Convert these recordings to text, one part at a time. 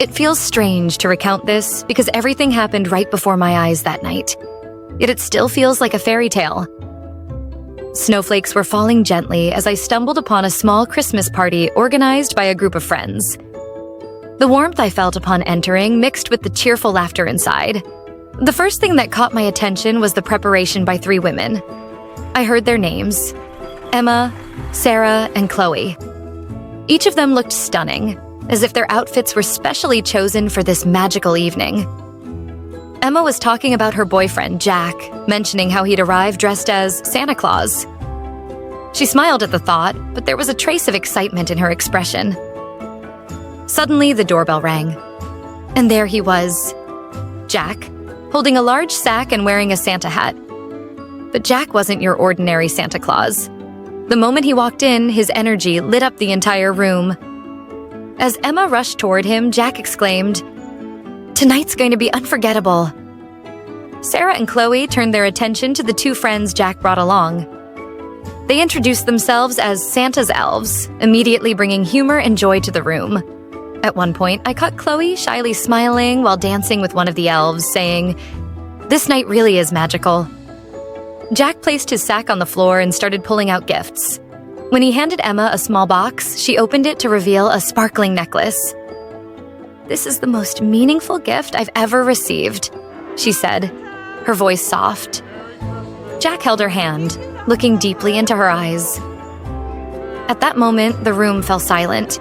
It feels strange to recount this because everything happened right before my eyes that night. Yet it still feels like a fairy tale. Snowflakes were falling gently as I stumbled upon a small Christmas party organized by a group of friends. The warmth I felt upon entering mixed with the cheerful laughter inside. The first thing that caught my attention was the preparation by 3 women. I heard their names: Emma, Sarah, and Chloe. Each of them looked stunning, as if their outfits were specially chosen for this magical evening. Emma was talking about her boyfriend, Jack, mentioning how he'd arrived dressed as Santa Claus. She smiled at the thought, but there was a trace of excitement in her expression. Suddenly, the doorbell rang. And there he was, Jack, holding a large sack and wearing a Santa hat. But Jack wasn't your ordinary Santa Claus. The moment he walked in, his energy lit up the entire room. As Emma rushed toward him, Jack exclaimed, "Tonight's going to be unforgettable." Sarah and Chloe turned their attention to the 2 friends Jack brought along. They introduced themselves as Santa's elves, immediately bringing humor and joy to the room. At one point, I caught Chloe shyly smiling while dancing with one of the elves, saying, "This night really is magical." Jack placed his sack on the floor and started pulling out gifts. When he handed Emma a small box, she opened it to reveal a sparkling necklace. "This is the most meaningful gift I've ever received," she said, her voice soft. Jack held her hand, looking deeply into her eyes. At that moment, the room fell silent.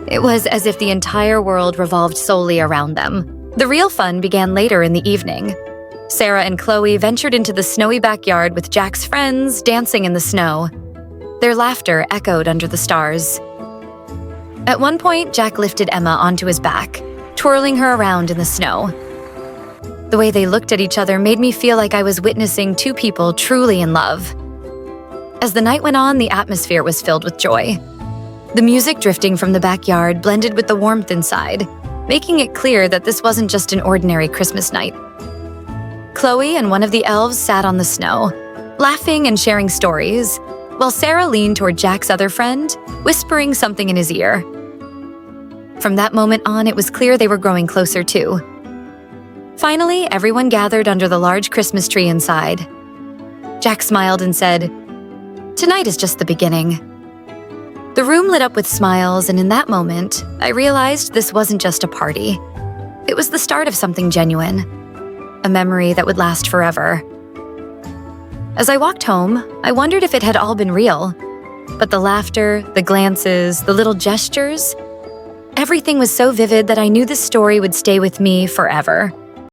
It was as if the entire world revolved solely around them. The real fun began later in the evening. Sarah and Chloe ventured into the snowy backyard with Jack's friends dancing in the snow. Their laughter echoed under the stars. At one point, Jack lifted Emma onto his back, twirling her around in the snow. The way they looked at each other made me feel like I was witnessing 2 people truly in love. As the night went on, the atmosphere was filled with joy. The music drifting from the backyard blended with the warmth inside, making it clear that this wasn't just an ordinary Christmas night. Chloe and one of the elves sat on the snow, laughing and sharing stories, while Sarah leaned toward Jack's other friend, whispering something in his ear. From that moment on, it was clear they were growing closer too. Finally, everyone gathered under the large Christmas tree inside. Jack smiled and said, "Tonight is just the beginning." The room lit up with smiles, and in that moment, I realized this wasn't just a party. It was the start of something genuine, a memory that would last forever. As I walked home, I wondered if it had all been real. But the laughter, the glances, the little gestures, everything was so vivid that I knew this story would stay with me forever.